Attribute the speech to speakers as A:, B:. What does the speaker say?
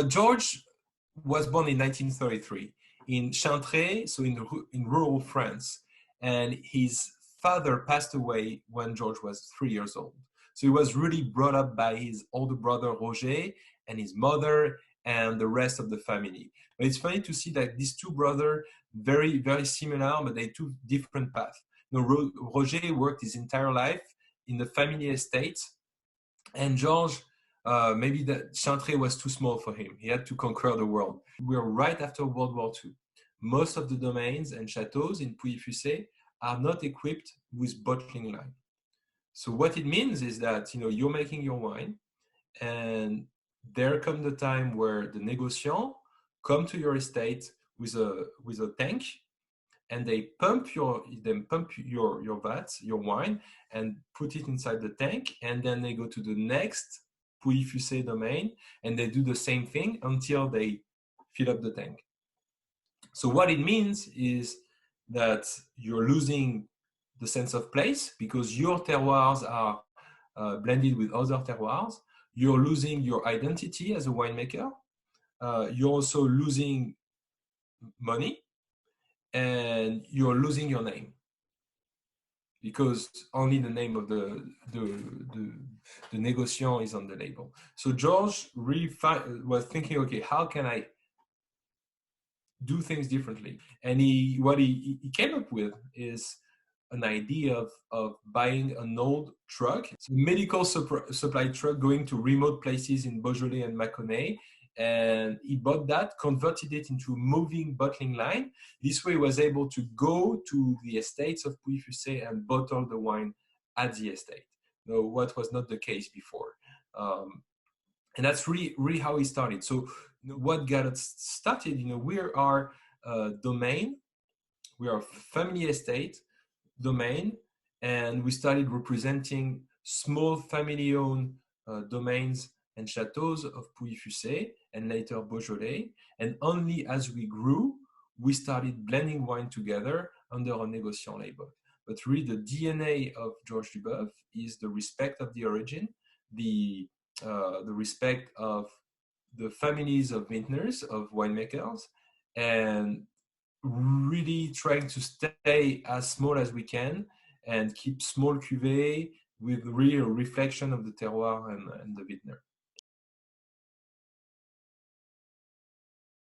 A: Georges was born in 1933 in Chantray, so in rural France. And his father passed away when Georges was 3 years old. So he was really brought up by his older brother Roger and his mother and the rest of the family. But it's funny to see that these two brothers, very, very similar, but they took different paths. Roger worked his entire life in the family estate, and Georges, maybe that Chantray was too small for him. He had to conquer the world. We are right after World War II. Most of the domains and chateaux in Pouilly-Fussé are not equipped with bottling line. So what it means is that you're making your wine, and there comes the time where the négociants come to your estate with a tank, and they pump your vats, your wine, and put it inside the tank, and then they go to the next Pouilly-Fussé domain, and they do the same thing until they fill up the tank. So what it means is that you're losing the sense of place because your terroirs are blended with other terroirs. You're losing your identity as a winemaker. You're also losing money, and you're losing your name because only the name of the négociant is on the label. So Georges really was thinking, okay, how can I do things differently? And what he came up with is an idea of buying an old truck, a medical supply truck going to remote places in Beaujolais and Mâconnais. And he bought that, converted it into a moving bottling line. This way he was able to go to the estates of Pouilly-Fussé and bottle the wine at the estate, what was not the case before. And that's really how he started. So what got us started, we are a domain, we are a family estate domain, and we started representing small family-owned domains and chateaux of Pouilly-Fussé and later Beaujolais. And only as we grew, we started blending wine together under a négociant label. But really the DNA of Georges Duboeuf is the respect of the origin, the respect of the families of vintners, of winemakers, and really trying to stay as small as we can and keep small cuvées with real reflection of the terroir and the vintner.